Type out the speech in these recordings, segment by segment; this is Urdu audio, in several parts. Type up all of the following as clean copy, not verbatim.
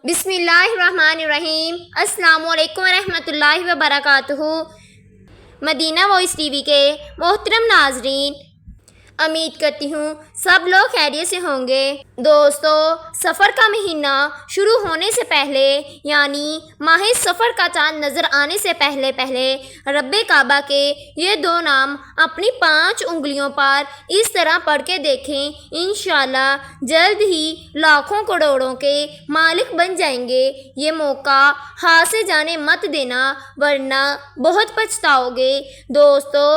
بسم اللہ الرحمن الرحیم۔ السلام علیکم ورحمۃ اللہ وبرکاتہ۔ مدینہ وائس ٹی وی کے محترم ناظرین، امید کرتی ہوں سب لوگ خیریت سے ہوں گے۔ دوستو، سفر کا مہینہ شروع ہونے سے پہلے یعنی ماہ سفر کا چاند نظر آنے سے پہلے رب کعبہ کے یہ دو نام اپنی 5 انگلیوں پر اس طرح پڑھ کے دیکھیں، انشاءاللہ جلد ہی لاکھوں کروڑوں کے مالک بن جائیں گے۔ یہ موقع ہاتھ سے جانے مت دینا ورنہ بہت پچھتاؤ گے۔ دوستو،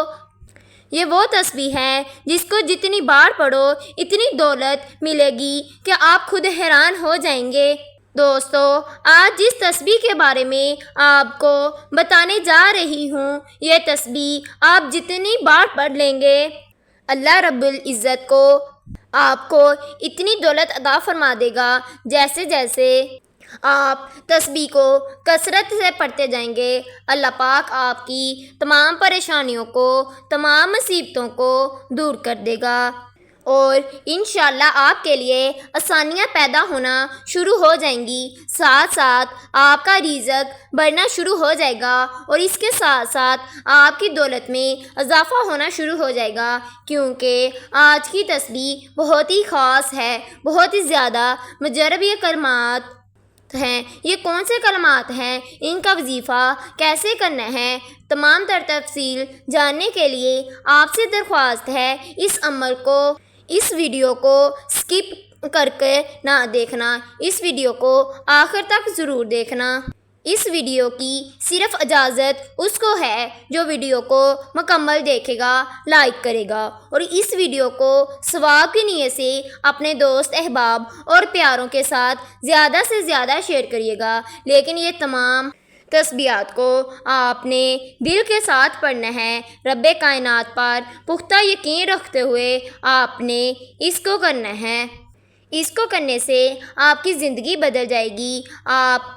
یہ وہ تسبیح ہے جس کو جتنی بار پڑھو اتنی دولت ملے گی کہ آپ خود حیران ہو جائیں گے۔ دوستو، آج جس تسبیح کے بارے میں آپ کو بتانے جا رہی ہوں، یہ تسبیح آپ جتنی بار پڑھ لیں گے، اللہ رب العزت کو آپ کو اتنی دولت عطا فرما دے گا۔ جیسے جیسے آپ تسبیح کو کثرت سے پڑھتے جائیں گے، اللہ پاک آپ کی تمام پریشانیوں کو، تمام مصیبتوں کو دور کر دے گا اور انشاءاللہ آپ کے لیے آسانیاں پیدا ہونا شروع ہو جائیں گی۔ ساتھ ساتھ آپ کا رزق بڑھنا شروع ہو جائے گا اور اس کے ساتھ ساتھ آپ کی دولت میں اضافہ ہونا شروع ہو جائے گا، کیونکہ آج کی تسبیح بہت ہی خاص ہے، بہت ہی زیادہ مجرب یہ کلمات ہیں۔ یہ کون سے کلمات ہیں، ان کا وظیفہ کیسے کرنا ہے، تمام تر تفصیل جاننے کے لیے آپ سے درخواست ہے اس ویڈیو کو سکپ کر کے نہ دیکھنا، اس ویڈیو کو آخر تک ضرور دیکھنا۔ اس ویڈیو کی صرف اجازت اس کو ہے جو ویڈیو کو مکمل دیکھے گا، لائک کرے گا اور اس ویڈیو کو ثواب کی نیت سے اپنے دوست احباب اور پیاروں کے ساتھ زیادہ سے زیادہ شیئر کریے گا۔ لیکن یہ تمام تسبیحات کو آپ نے دل کے ساتھ پڑھنا ہے، رب کائنات پر پختہ یقین رکھتے ہوئے آپ نے اس کو کرنا ہے۔ اس کو کرنے سے آپ کی زندگی بدل جائے گی۔ آپ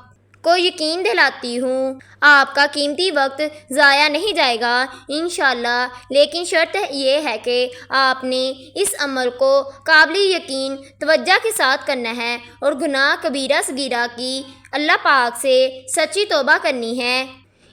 کو یقین دلاتی ہوں آپ کا قیمتی وقت ضائع نہیں جائے گا انشاءاللہ، لیکن شرط یہ ہے کہ آپ نے اس عمل کو قابل یقین توجہ کے ساتھ کرنا ہے اور گناہ کبیرہ صغیرہ کی اللہ پاک سے سچی توبہ کرنی ہے۔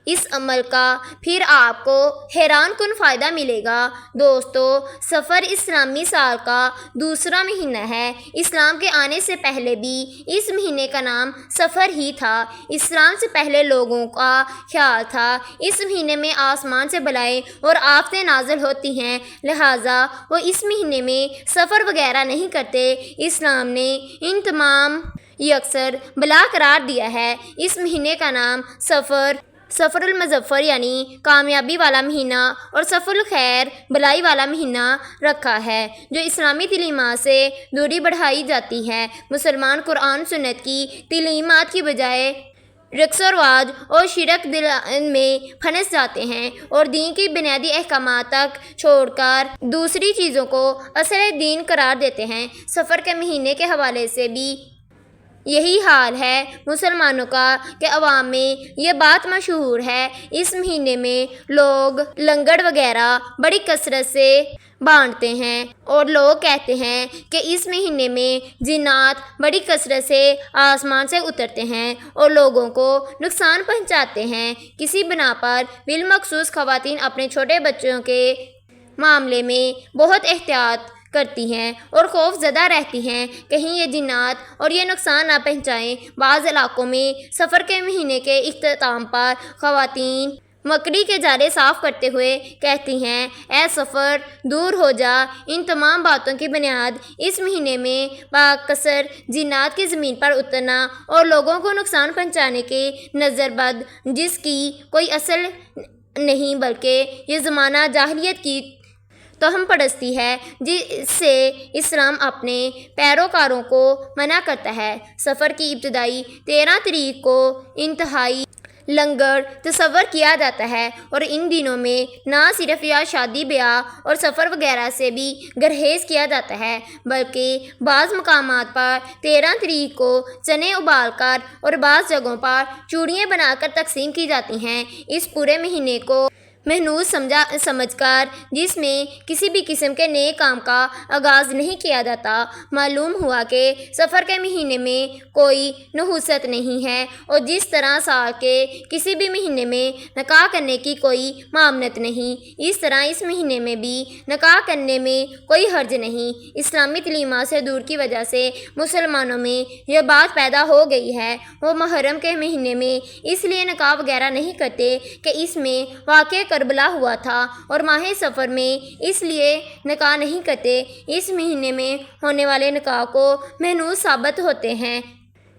اس عمل کا پھر آپ کو حیران کن فائدہ ملے گا۔ دوستو، سفر اسلامی سال کا دوسرا مہینہ ہے۔ اسلام کے آنے سے پہلے بھی اس مہینے کا نام سفر ہی تھا۔ اسلام سے پہلے لوگوں کا خیال تھا اس مہینے میں آسمان سے بلائیں اور آفتیں نازل ہوتی ہیں، لہٰذا وہ اس مہینے میں سفر وغیرہ نہیں کرتے۔ اسلام نے ان تمام یکسر بلا قرار دیا ہے۔ اس مہینے کا نام سفر المظفر یعنی کامیابی والا مہینہ اور سفر الخیر بلائی والا مہینہ رکھا ہے، جو اسلامی تعلیمات سے دوری بڑھائی جاتی ہے۔ مسلمان قرآن سنت کی تعلیمات کی بجائے رقص و رواج اور شرک میں پھنس جاتے ہیں اور دین کی بنیادی احکامات تک چھوڑ کر دوسری چیزوں کو اصل دین قرار دیتے ہیں۔ سفر کے مہینے کے حوالے سے بھی یہی حال ہے مسلمانوں کا کہ عوام میں یہ بات مشہور ہے، اس مہینے میں لوگ لنگر وغیرہ بڑی کثرت سے بانٹتے ہیں اور لوگ کہتے ہیں کہ اس مہینے میں جنات بڑی کثرت سے آسمان سے اترتے ہیں اور لوگوں کو نقصان پہنچاتے ہیں۔ کسی بنا پر بالمخصوص خواتین اپنے چھوٹے بچوں کے معاملے میں بہت احتیاط کرتی ہیں اور خوف زدہ رہتی ہیں کہیں یہ جنات اور یہ نقصان نہ پہنچائیں۔ بعض علاقوں میں سفر کے مہینے کے اختتام پر خواتین مکڑی کے جالے صاف کرتے ہوئے کہتی ہیں، اے سفر دور ہو جا۔ ان تمام باتوں کی بنیاد اس مہینے میں باکثر جنات کی زمین پر اترنا اور لوگوں کو نقصان پہنچانے کے نظر بد، جس کی کوئی اصل نہیں بلکہ یہ زمانہ جاہلیت کی توہم پرستی ہے جس سے اسلام اپنے پیروکاروں کو منع کرتا ہے۔ سفر کی ابتدائی 13 تاریخ کو انتہائی لنگر تصور کیا جاتا ہے اور ان دنوں میں نہ صرف یا شادی بیاہ اور سفر وغیرہ سے بھی گریز کیا جاتا ہے، بلکہ بعض مقامات پر 13 تاریخ کو چنے ابال کر اور بعض جگہوں پر چوڑیاں بنا کر تقسیم کی جاتی ہیں۔ اس پورے مہینے کو محنوس سمجھ کر، جس میں کسی بھی قسم کے نیک کام کا آغاز نہیں کیا جاتا۔ معلوم ہوا کہ سفر کے مہینے میں کوئی نحوست نہیں ہے، اور جس طرح سال کے کسی بھی مہینے میں نکاح کرنے کی کوئی ممانعت نہیں، اس طرح اس مہینے میں بھی نکاح کرنے میں کوئی حرج نہیں۔ اسلامی تعلیمات سے دور کی وجہ سے مسلمانوں میں یہ بات پیدا ہو گئی ہے، وہ محرم کے مہینے میں اس لیے نکاح وغیرہ نہیں کرتے کہ اس میں واقعہ کربلا ہوا تھا، اور ماہ سفر میں اس لیے نکاح نہیں کرتے، اس مہینے میں ہونے والے نکاح کو محنوس ثابت ہوتے ہیں۔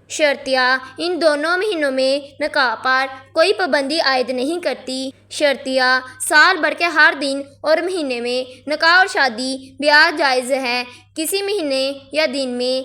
شرعیہ ان دونوں مہینوں میں نکاح پر کوئی پابندی عائد نہیں کرتی۔ شرعیہ سال بھر کے ہر دن اور مہینے میں نکاح اور شادی بیاہ جائز ہے، کسی مہینے یا دن میں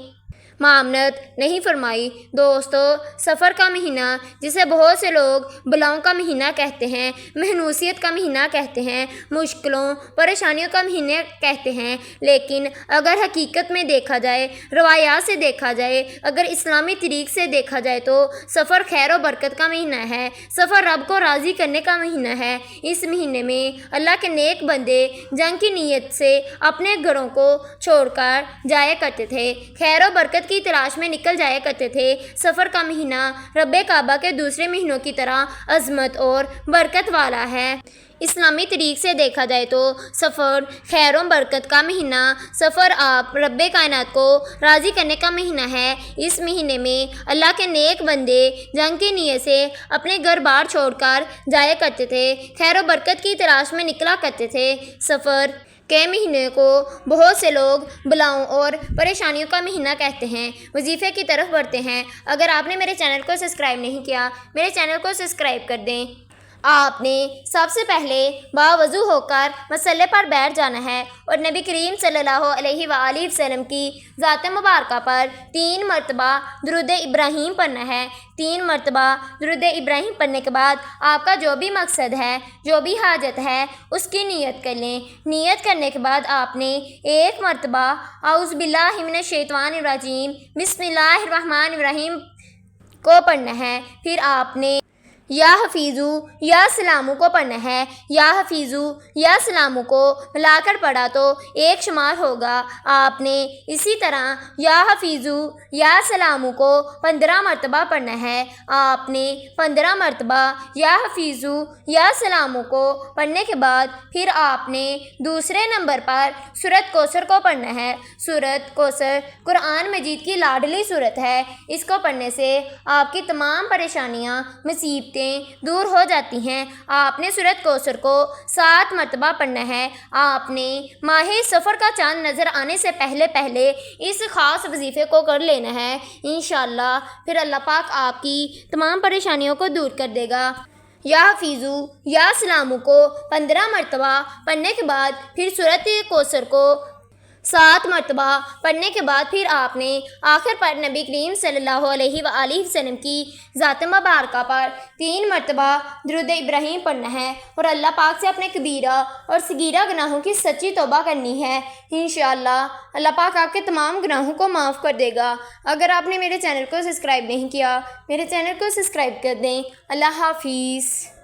ممانعت نہیں فرمائی۔ دوستو، سفر کا مہینہ، جسے بہت سے لوگ بلاؤں کا مہینہ کہتے ہیں، محنوسیت کا مہینہ کہتے ہیں، مشکلوں پریشانیوں کا مہینہ کہتے ہیں، لیکن اگر حقیقت میں دیکھا جائے، روایات سے دیکھا جائے، اگر اسلامی طریق سے دیکھا جائے تو سفر خیر و برکت کا مہینہ ہے، سفر رب کو راضی کرنے کا مہینہ ہے۔ اس مہینے میں اللہ کے نیک بندے جنگ کی نیت سے اپنے گھروں کو چھوڑ کر جایا کرتے تھے، خیر و برکت کی تلاش میں نکل جایا کرتے تھے۔ سفر کا مہینہ رب کعبہ کے دوسرے مہینوں کی طرح عظمت اور برکت والا ہے۔ اسلامی طریق سے دیکھا جائے تو سفر خیر و برکت کا مہینہ، سفر آپ رب کائنات کو راضی کرنے کا مہینہ ہے۔ اس مہینے میں اللہ کے نیک بندے جنگ کی نیت سے اپنے گھر بار چھوڑ کر جایا کرتے تھے، خیر و برکت کی تلاش میں نکلا کرتے تھے۔ سفر کے مہینے کو بہت سے لوگ بلاؤں اور پریشانیوں کا مہینہ کہتے ہیں، وظیفے کی طرف بڑھتے ہیں۔ اگر آپ نے میرے چینل کو سبسکرائب نہیں کیا، میرے چینل کو سبسکرائب کر دیں۔ آپ نے سب سے پہلے باوضو ہو کر مصلی پر بیٹھ جانا ہے اور نبی کریم صلی اللہ علیہ وآلہ وسلم کی ذات مبارکہ پر 3 مرتبہ درود ابراہیم پڑھنا ہے۔ 3 مرتبہ درود ابراہیم پڑھنے کے بعد آپ کا جو بھی مقصد ہے، جو بھی حاجت ہے، اس کی نیت کر لیں۔ نیت کرنے کے بعد آپ نے 1 مرتبہ اعوذ باللہ من الشیطان الرجیم بسم اللہ الرحمن الرحیم کو پڑھنا ہے۔ پھر آپ نے یا حفیظو یا سلامو کو پڑھنا ہے۔ یا حفیظو یا سلامو کو ملا کر پڑھا تو 1 شمار ہوگا۔ آپ نے اسی طرح یا حفیظو یا سلامو کو 15 مرتبہ پڑھنا ہے۔ آپ نے 15 مرتبہ یا حفیظو یا سلامو کو پڑھنے کے بعد پھر آپ نے دوسرے نمبر پر سورۃ کوثر کو پڑھنا ہے۔ سورۃ کوثر قرآن مجید کی لاڈلی سورت ہے، اس کو پڑھنے سے آپ کی تمام پریشانیاں، مصیبتیں دور ہو جاتی ہیں۔ آپ نے سورۃ کوثر کو 7 مرتبہ پڑھنا ہے۔ آپ نے ماہ سفر کا چاند نظر آنے سے پہلے اس خاص وظیفے کو کر لینا ہے، انشاءاللہ پھر اللہ پاک آپ کی تمام پریشانیوں کو دور کر دے گا۔ یا حفیظو یا سلامو کو 15 مرتبہ پڑھنے کے بعد پھر سورۃ کوثر کو 7 مرتبہ پڑھنے کے بعد پھر آپ نے آخر پر نبی کریم صلی اللہ علیہ وآلہ وسلم کی ذات مبارکہ پر 3 مرتبہ درود ابراہیم پڑھنا ہے اور اللہ پاک سے اپنے کبیرہ اور صغیرہ گناہوں کی سچی توبہ کرنی ہے۔ انشاءاللہ اللہ پاک آپ کے تمام گناہوں کو معاف کر دے گا۔ اگر آپ نے میرے چینل کو سبسکرائب نہیں کیا، میرے چینل کو سبسکرائب کر دیں۔ اللہ حافظ۔